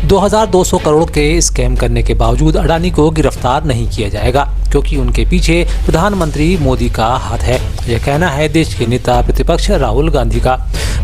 2200 करोड़ के स्कैम करने के बावजूद अडानी को गिरफ्तार नहीं किया जाएगा, क्योंकि उनके पीछे प्रधानमंत्री मोदी का हाथ है। यह कहना है देश के नेता प्रतिपक्ष राहुल गांधी का।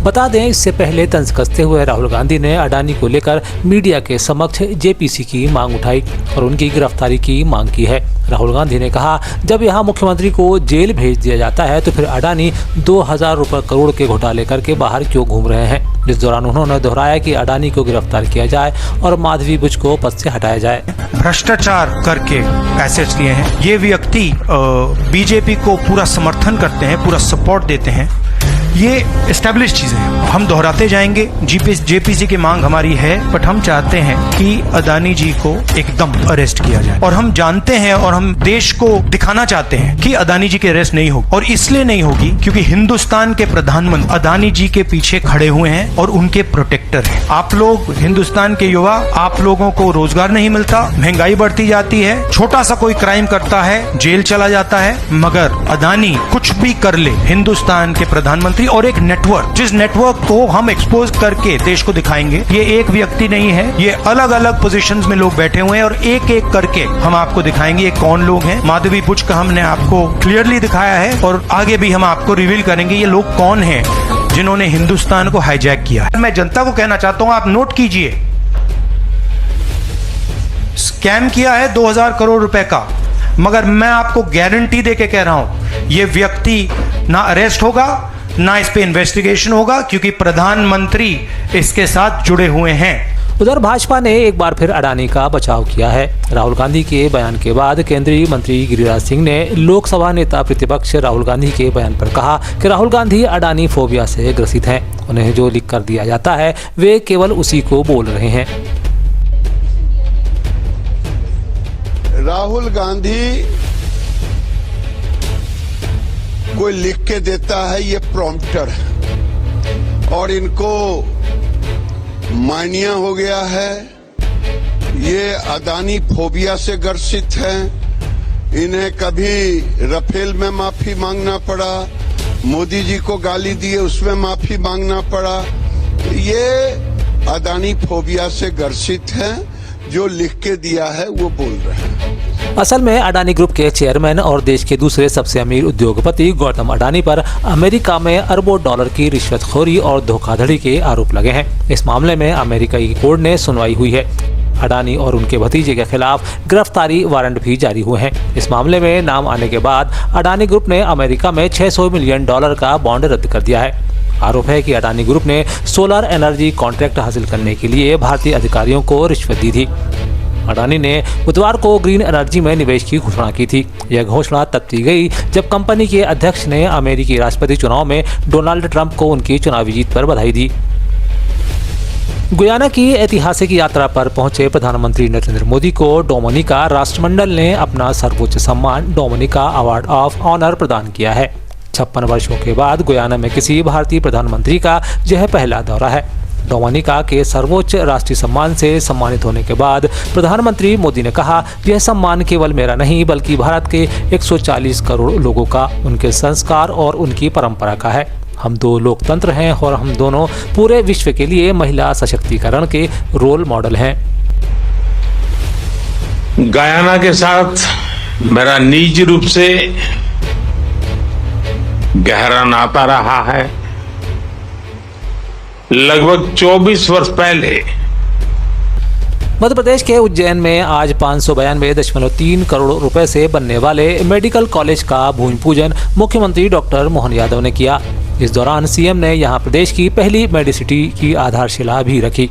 बता दें, इससे पहले तंज कसते हुए राहुल गांधी ने अडानी को लेकर मीडिया के समक्ष जेपीसी की मांग उठाई और उनकी गिरफ्तारी की मांग की है। राहुल गांधी ने कहा, जब यहाँ मुख्यमंत्री को जेल भेज दिया जाता है तो फिर अडानी 2000 करोड़ के घोटाले करके बाहर क्यों घूम रहे हैं। इस दौरान उन्होंने दोहराया कि अडानी को गिरफ्तार किया जाए और माधवी बुच को पद से हटाया जाए। भ्रष्टाचार करके एसेट्स लिए हैं। ये व्यक्ति बीजेपी को पूरा समर्थन करते हैं, पूरा सपोर्ट देते हैं। ये एस्टेब्लिश चीजें हैं, हम दोहराते जाएंगे। जेपीसी की मांग हमारी है, बट हम चाहते हैं कि अडानी जी को एकदम अरेस्ट किया जाए। और हम जानते हैं और हम देश को दिखाना चाहते हैं कि अडानी जी की अरेस्ट नहीं होगी, और इसलिए नहीं होगी क्योंकि हिंदुस्तान के प्रधानमंत्री अडानी जी के पीछे खड़े हुए हैं और उनके प्रोटेक्टर हैं। आप लोग हिंदुस्तान के युवा, आप लोगों को रोजगार नहीं मिलता, महंगाई बढ़ती जाती है, छोटा सा कोई क्राइम करता है जेल चला जाता है, मगर अडानी कुछ भी कर ले, हिंदुस्तान के प्रधानमंत्री और एक नेटवर्क, जिस नेटवर्क को हम एक्सपोज करके देश को दिखाएंगे। ये एक व्यक्ति नहीं है, ये अलग अलग पोजीशंस में लोग बैठे हुए हैं और एक एक करके हम आपको दिखाएंगे ये कौन लोग हैं। माधवी बुच का हमने आपको क्लियरली दिखाया है और आगे भी हम आपको रिवील करेंगे ये लोग कौन हैं जिन्होंने हिंदुस्तान को हाईजैक किया है। मैं जनता को कहना चाहता हूं, आप नोट कीजिए, स्कैम किया है 2000 करोड़ रुपए का, मगर मैं आपको गारंटी देके कह रहा हूं ये व्यक्ति ना अरेस्ट होगा, ना इस पे इन्वेस्टिगेशन होगा, क्योंकि प्रधानमंत्री इसके साथ जुड़े हुए हैं। उधर भाजपा ने एक बार फिर अडानी का बचाव किया है। राहुल गांधी के बयान के बाद केंद्रीय मंत्री गिरिराज सिंह ने लोकसभा नेता प्रतिपक्ष राहुल गांधी के बयान पर कहा कि राहुल गांधी अडानी फोबिया से ग्रसित हैं। उन्हें जो लिख कर दिया जाता है वे केवल उसी को बोल रहे हैं। राहुल गांधी कोई लिख के देता है, ये प्रॉम्प्टर है और इनको मानिया हो गया है। ये अडानी फोबिया से ग्रसित हैं। इन्हें कभी राफेल में माफी मांगना पड़ा, मोदी जी को गाली दिए उसमें माफी मांगना पड़ा। ये अडानी फोबिया से ग्रसित हैं, जो लिख के दिया है वो बोल रहे हैं। असल में अडानी ग्रुप के चेयरमैन और देश के दूसरे सबसे अमीर उद्योगपति गौतम अडानी पर अमेरिका में अरबों डॉलर की रिश्वतखोरी और धोखाधड़ी के आरोप लगे हैं। इस मामले में अमेरिकी कोर्ट ने सुनवाई हुई है। अडानी और उनके भतीजे के खिलाफ गिरफ्तारी वारंट भी जारी हुए हैं। इस मामले में नाम आने के बाद अडानी ग्रुप ने अमेरिका में $600 मिलियन का बॉन्ड रद्द कर दिया है। आरोप है कि अडानी ग्रुप ने सोलर एनर्जी कॉन्ट्रैक्ट हासिल करने के लिए भारतीय अधिकारियों को रिश्वत दी थी। अडानी ने बुधवार को ग्रीन एनर्जी में निवेश की घोषणा की थी। यह घोषणा तब की गई जब कंपनी के अध्यक्ष ने अमेरिकी राष्ट्रपति चुनाव में डोनाल्ड ट्रंप को उनकी चुनावी जीत पर बधाई दी। गुयाना की ऐतिहासिक यात्रा पर पहुंचे प्रधानमंत्री नरेंद्र मोदी को डोमिनिका राष्ट्रमंडल ने अपना सर्वोच्च सम्मान डोमिनिका अवार्ड ऑफ ऑनर प्रदान किया है। 56 वर्षों के बाद गुयाना में किसी भारतीय प्रधानमंत्री का यह पहला दौरा है। डोमिनिका के सर्वोच्च राष्ट्रीय सम्मान से सम्मानित होने के बाद प्रधानमंत्री मोदी ने कहा, यह सम्मान केवल मेरा नहीं बल्कि भारत के 140 करोड़ लोगों का, उनके संस्कार और उनकी परंपरा का है। हम दो लोकतंत्र हैं और हम दोनों पूरे विश्व के लिए महिला सशक्तिकरण के रोल मॉडल हैं। गयाना के साथ मेरा निजी रूप से गहरा नाता रहा है। लगभग 24 वर्ष पहले मध्य प्रदेश के उज्जैन में आज 592.3 करोड़ रुपए से बनने वाले मेडिकल कॉलेज का भूमि पूजन मुख्यमंत्री डॉक्टर मोहन यादव ने किया। इस दौरान सीएम ने यहां प्रदेश की पहली मेडिसिटी की आधारशिला भी रखी।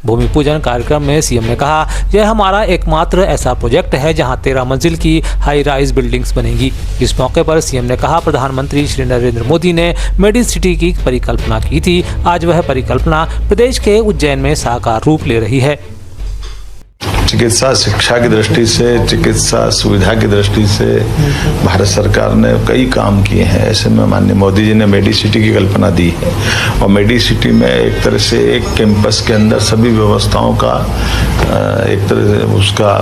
भूमि पूजन कार्यक्रम में सीएम ने कहा, यह हमारा एकमात्र ऐसा प्रोजेक्ट है जहां 13 मंजिल की हाई राइज बिल्डिंग्स बनेंगी। इस मौके पर सीएम ने कहा, प्रधानमंत्री श्री नरेंद्र मोदी ने मेडिसिटी की परिकल्पना की थी। आज वह परिकल्पना प्रदेश के उज्जैन में साकार रूप ले रही है। चिकित्सा शिक्षा की दृष्टि से, चिकित्सा सुविधा की दृष्टि से भारत सरकार ने कई काम किए हैं। ऐसे में माननीय मोदी जी ने मेडिसिटी की कल्पना दी है और मेडिसिटी में एक तरह से एक कैंपस के अंदर सभी व्यवस्थाओं का एक तरह से उसका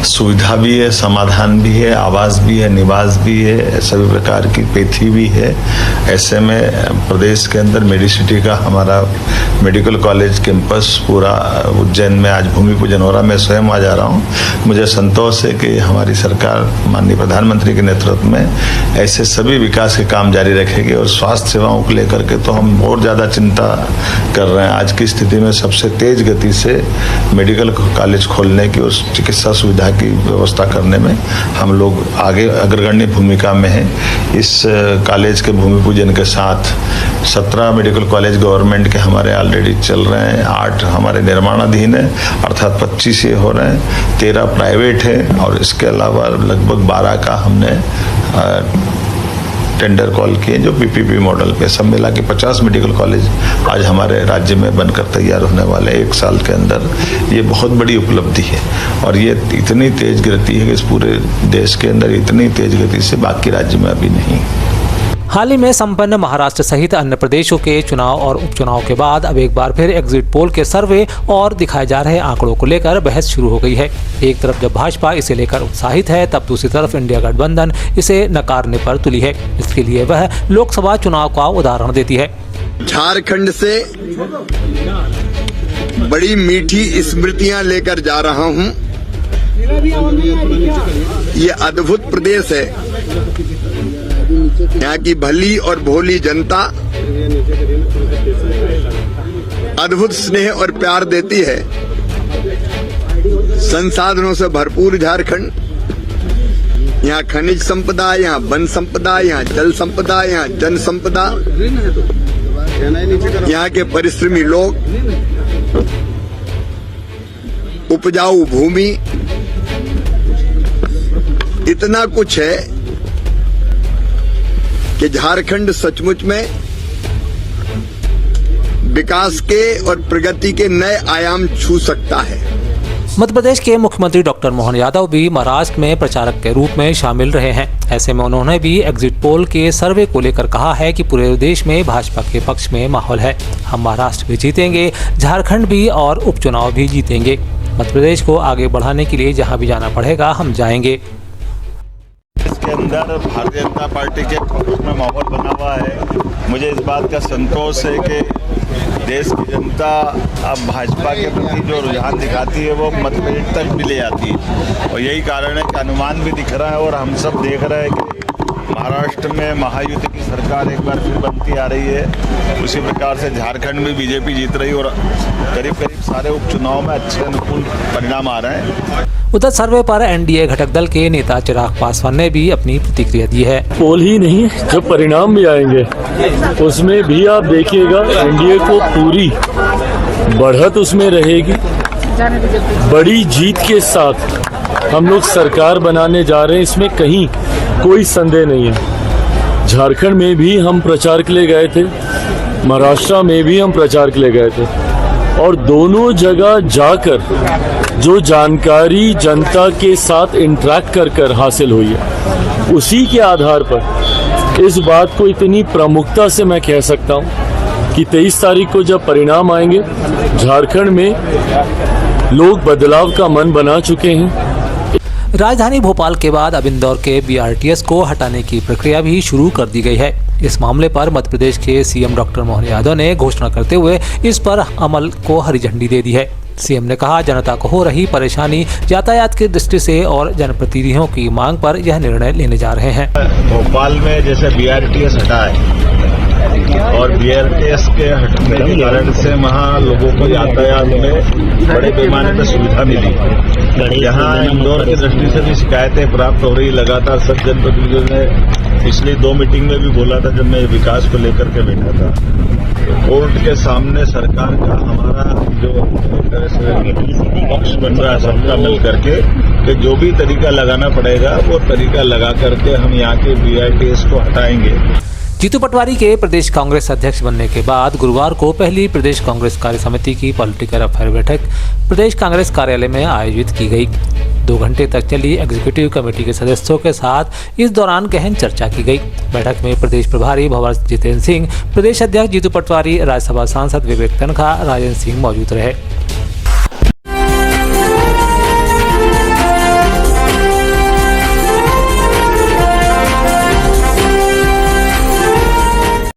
सुविधा भी है, समाधान भी है, आवास भी है, निवास भी है, सभी प्रकार की पेथी भी है। ऐसे में प्रदेश के अंदर मेडिसिटी का हमारा मेडिकल कॉलेज कैंपस पूरा उज्जैन में आज भूमि पूजन हो रहा। मैं स्वयं आ जा रहा हूँ। मुझे संतोष है कि हमारी सरकार माननीय प्रधानमंत्री के नेतृत्व में ऐसे सभी विकास के काम जारी रखेगी और स्वास्थ्य सेवाओं को लेकर के तो हम और ज़्यादा चिंता कर रहे हैं। आज की स्थिति में सबसे तेज गति से मेडिकल कॉलेज खोलने की और चिकित्सा सुविधा की व्यवस्था करने में हम लोग आगे अग्रगण्य भूमिका में हैं। इस कॉलेज के भूमि पूजन के साथ 17 मेडिकल कॉलेज गवर्नमेंट के हमारे ऑलरेडी चल रहे हैं, 8 हमारे निर्माणाधीन है, अर्थात 25 ये हो रहे हैं, 13 प्राइवेट है और इसके अलावा लगभग 12 का हमने टेंडर कॉल किए जो पीपीपी मॉडल पे। सब मिला के 50 मेडिकल कॉलेज आज हमारे राज्य में बनकर तैयार होने वाले 1 साल के अंदर। ये बहुत बड़ी उपलब्धि है और ये इतनी तेज गति है कि इस पूरे देश के अंदर इतनी तेज गति से बाकी राज्य में अभी नहीं। हाल ही में संपन्न महाराष्ट्र सहित अन्य प्रदेशों के चुनाव और उपचुनाव के बाद अब एक बार फिर एग्जिट पोल के सर्वे और दिखाए जा रहे आंकड़ों को लेकर बहस शुरू हो गई है। एक तरफ जब भाजपा इसे लेकर उत्साहित है, तब दूसरी तरफ इंडिया गठबंधन इसे नकारने पर तुली है। इसके लिए वह लोकसभा चुनाव का उदाहरण देती है। झारखंड से बड़ी मीठी स्मृतियां लेकर जा रहा हूं। ये अद्भुत प्रदेश है। यहाँ की भली और भोली जनता अद्भुत स्नेह और प्यार देती है। संसाधनों से भरपूर झारखंड। यहाँ खनिज संपदा, यहाँ वन संपदा, यहाँ जल संपदा, यहाँ जन संपदा, यहाँ के परिश्रमी लोग, उपजाऊ भूमि, इतना कुछ है कि झारखंड सचमुच में विकास के और प्रगति के नए आयाम छू सकता है। मध्य प्रदेश के मुख्यमंत्री डॉक्टर मोहन यादव भी महाराष्ट्र में प्रचारक के रूप में शामिल रहे हैं। ऐसे में उन्होंने भी एग्जिट पोल के सर्वे को लेकर कहा है कि पूरे देश में भाजपा के पक्ष में माहौल है। हम महाराष्ट्र भी जीतेंगे, झारखंड भी और उपचुनाव भी जीतेंगे। मध्य प्रदेश को आगे बढ़ाने के लिए जहां भी जाना पड़ेगा हम जाएंगे। इसके अंदर भारतीय जनता पार्टी के पक्ष में माहौल बना हुआ है। मुझे इस बात का संतोष है कि देश की जनता अब भाजपा के प्रति जो रुझान दिखाती है वो मतभेद तक भी ले आती है और यही कारण है कि अनुमान भी दिख रहा है और हम सब देख रहे हैं कि महाराष्ट्र में महायुति की सरकार एक बार फिर बनती आ रही है। उसी प्रकार से झारखंड में बीजेपी जीत रही और करीब करीब सारे उपचुनाव में अच्छे अनुकूल परिणाम आ रहे हैं। उधर सर्वे पर एनडीए घटक दल के नेता चिराग पासवान ने भी अपनी प्रतिक्रिया दी है। पोल ही नहीं, जो परिणाम भी आएंगे उसमें भी आप देखिएगा एनडीए को पूरी बढ़त उसमें रहेगी। बड़ी जीत के साथ हम लोग सरकार बनाने जा रहे हैं, इसमें कहीं कोई संदेह नहीं है। झारखंड में भी हम प्रचार के लिए गए थे, महाराष्ट्र में भी हम प्रचार के लिए गए थे और दोनों जगह जाकर जो जानकारी जनता के साथ इंटरेक्ट कर हासिल हुई है, उसी के आधार पर इस बात को इतनी प्रमुखता से मैं कह सकता हूं कि 23 तारीख को जब परिणाम आएंगे, झारखंड में लोग बदलाव का मन बना चुके हैं। राजधानी भोपाल के बाद अब इंदौर के बीआरटीएस को हटाने की प्रक्रिया भी शुरू कर दी गई है। इस मामले पर मध्य प्रदेश के सीएम डॉक्टर मोहन यादव ने घोषणा करते हुए इस पर अमल को हरी झंडी दे दी है। सीएम ने कहा, जनता को हो रही परेशानी यातायात की दृष्टि से और जनप्रतिनिधियों की मांग पर यह निर्णय लेने जा रहे हैं। भोपाल में जैसे बीआरटीएस हटा है और बीआरटीएस के हटने के कारण से वहाँ लोगों को यातायात में बड़े पैमाने पर सुविधा मिली। यहाँ इंदौर की दृष्टि से भी शिकायतें प्राप्त हो रही। लगातार सब जनप्रतिनिधियों ने पिछली 2 मीटिंग में भी बोला था, जब मैं विकास को लेकर के बैठा था, तो कोर्ट के सामने सरकार का हमारा जो पक्ष बन रहा है सबका मिल करके कि जो भी तरीका लगाना पड़ेगा वो तरीका लगा करके हम यहाँ के बीआरटीएस को हटाएंगे। जीतू पटवारी के प्रदेश कांग्रेस अध्यक्ष बनने के बाद गुरुवार को पहली प्रदेश कांग्रेस कार्य समिति की पॉलिटिकल अफेयर बैठक प्रदेश कांग्रेस कार्यालय में आयोजित की गई। 2 घंटे तक चली एग्जीक्यूटिव कमेटी के सदस्यों के साथ इस दौरान गहन चर्चा की गई। बैठक में प्रदेश प्रभारी भंवर जितेंद्र सिंह, प्रदेश अध्यक्ष जीतू पटवारी, राज्यसभा सांसद विवेक तनखा, राजेंद्र सिंह मौजूद रहे।